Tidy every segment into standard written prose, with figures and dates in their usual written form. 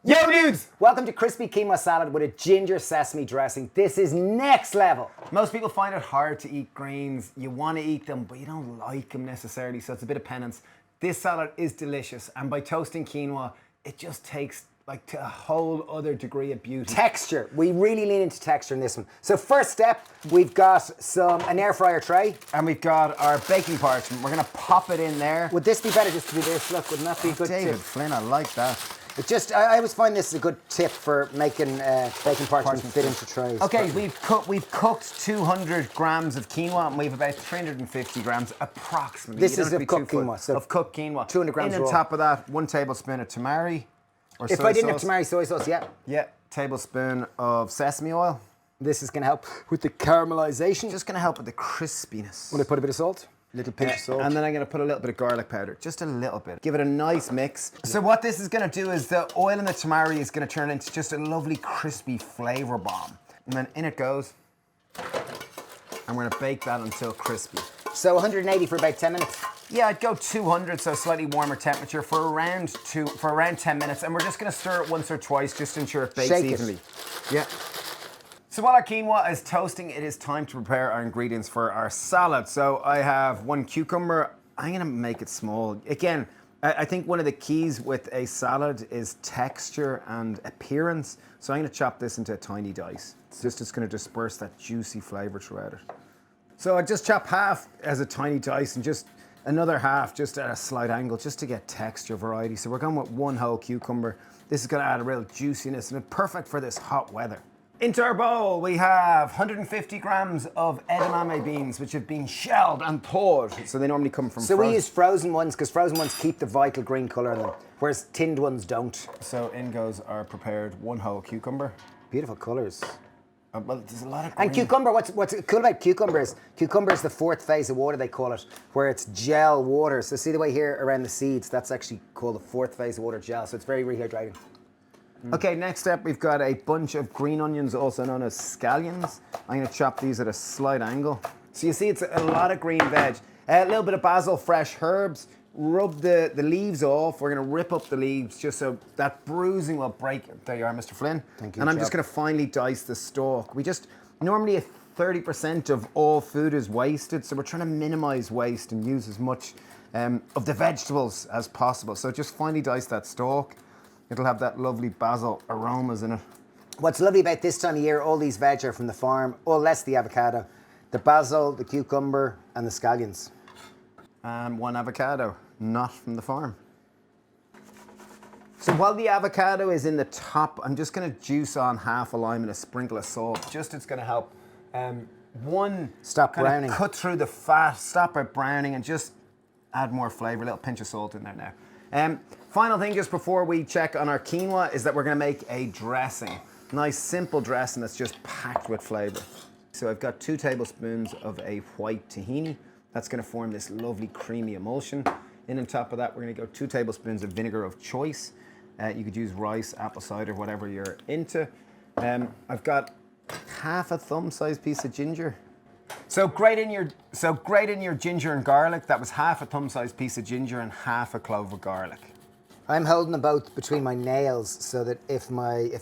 Yo dudes! Welcome to crispy quinoa salad with a ginger sesame dressing. This is next level. Most people find it hard to eat greens. You want to eat them, but you don't like them necessarily, so it's a bit of penance. This salad is delicious, and by toasting quinoa, it just takes like to a whole other degree of beauty. Texture. We really lean into texture in this one. So first step, we've got an air fryer tray. And we've got our baking parchment. We're gonna pop it in there. Would this be better just to do this? Look, wouldn't that be a good David tip? Flynn, I like that. I always find this a good tip for making baking parchment fit into trays. Okay, we've cooked 200 grams of quinoa, and we've about 350 grams approximately. This is of cooked quinoa. So of cooked quinoa. 200 grams in raw. on top of that, 1 tablespoon of tamari. Or if I didn't have tamari soy sauce, yeah. Yeah, tablespoon of sesame oil. This is going to help with the caramelization. Just going to help with the crispiness. Will I put a bit of salt? Little pinch of salt. And then I'm going to put a little bit of garlic powder, just a little bit. Give it a nice mix. So what this is going to do is the oil in the tamari is going to turn into just a lovely crispy flavor bomb. And then in it goes. And we're going to bake that until crispy. So 180 for about 10 minutes? Yeah, I'd go 200, so slightly warmer temperature for around 10 minutes. And we're just going to stir it once or twice just to ensure it bakes evenly. Yeah. So while our quinoa is toasting, it is time to prepare our ingredients for our salad. So I have 1 cucumber. I'm gonna make it small. Again, I think one of the keys with a salad is texture and appearance. So I'm gonna chop this into a tiny dice. It's gonna disperse that juicy flavor throughout it. So I just chop half as a tiny dice and just another half just at a slight angle just to get texture variety. So we're going with 1 whole cucumber. This is gonna add a real juiciness and it's perfect for this hot weather. Into our bowl, we have 150 grams of edamame beans, which have been shelled and thawed. So they normally come from So we use frozen ones, because frozen ones keep the vital green colour in them, whereas tinned ones don't. So in goes our prepared 1 whole cucumber. Beautiful colours. Well, there's a lot of green. And cucumber, what's cool about cucumber is the 4th phase of water, they call it, where it's gel water. So see the way here around the seeds, that's actually called the 4th phase of water gel. So it's very rehydrating. Okay, next up we've got a bunch of green onions, also known as scallions. I'm going to chop these at a slight angle. So you see it's a lot of green veg. A little bit of basil, fresh herbs. Rub the leaves off. We're going to rip up the leaves just so that bruising will break. There you are, Mr. Flynn. Thank you, And I'm chap. just going to finely dice the stalk. Normally 30% of all food is wasted, so we're trying to minimize waste and use as much of the vegetables as possible. So just finely dice that stalk. It'll have that lovely basil aromas in it. What's lovely about this time of year, all these veg are from the farm, all less the avocado. The basil, the cucumber, and the scallions. And 1 avocado, not from the farm. So while the avocado is in the top, I'm just gonna juice on half a lime and a sprinkle of salt. It's gonna help, Stop browning. cut through the fat, stop it browning, and just add more flavor, a little pinch of salt in there now. Final thing just before we check on our quinoa is that we're gonna make a dressing. Nice simple dressing that's just packed with flavor. So I've got 2 tablespoons of a white tahini. That's gonna form this lovely creamy emulsion. In on top of that, we're gonna go 2 tablespoons of vinegar of choice. You could use rice, apple cider, whatever you're into. I've got half a thumb-sized piece of ginger. So grate in your ginger and garlic. That was half a thumb-sized piece of ginger and half a clove of garlic. I'm holding them both between my nails so that if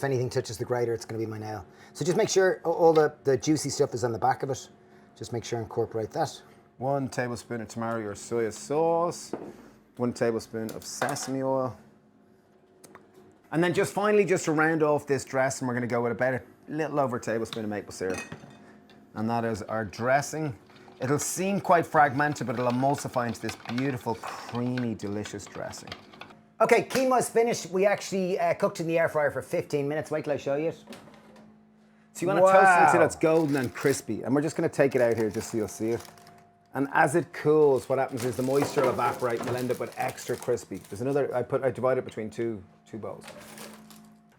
anything touches the grater, it's going to be my nail. So just make sure all the juicy stuff is on the back of it. Just make sure and incorporate that. 1 tablespoon of tamari or soy sauce. 1 tablespoon of sesame oil. And then finally, just to round off this dressing, we're going to go with about a little over a tablespoon of maple syrup. And that is our dressing. It'll seem quite fragmented, but it'll emulsify into this beautiful, creamy, delicious dressing. Okay, quinoa's finished. We actually cooked in the air fryer for 15 minutes. Wait till I show you it. So you want to toast it until it's golden and crispy. And we're just going to take it out here just so you'll see it. And as it cools, what happens is the moisture will evaporate and you'll end up with extra crispy. There's another, I divide it between two bowls.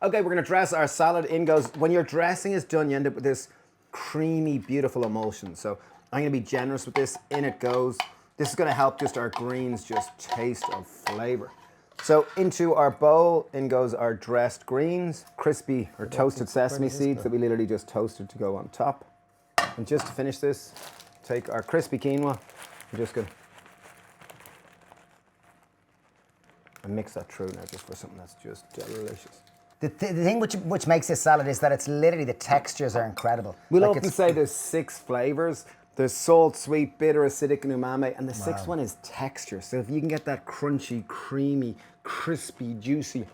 Okay, we're going to dress our salad. In goes, when your dressing is done, you end up with this creamy, beautiful emulsion. So I'm going to be generous with this. In it goes. This is going to help just our greens just taste of flavor. So into our bowl, in goes our dressed greens, crispy or toasted sesame seeds that we literally just toasted to go on top. And just to finish this, take our crispy quinoa. We're just going to mix that through now just for something that's just delicious. The thing which makes this salad is that it's literally, the textures are incredible. We'll often say there's 6 flavors. There's salt, sweet, bitter, acidic, and umami. And the 6th one is texture. So if you can get that crunchy, creamy, crispy, juicy.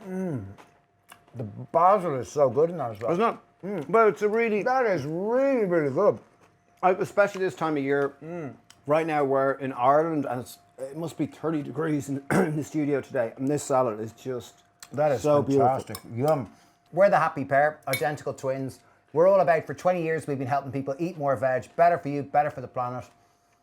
The basil is so good in that as well. Isn't it? But it's a really... That is really, really good. Especially this time of year. Right now we're in Ireland and it must be 30 degrees in the studio today. And this salad is just that is so fantastic. Beautiful. Yum. We're the Happy Pear, identical twins. We're all about, for 20 years, we've been helping people eat more veg, better for you, better for the planet.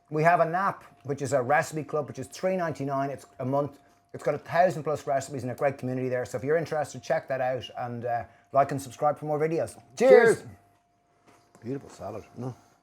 We have a NAP, which is a recipe club, which is $3.99 it's a month. It's got 1,000+ recipes and a great community there. So if you're interested, check that out and like and subscribe for more videos. Cheers. Beautiful salad. No.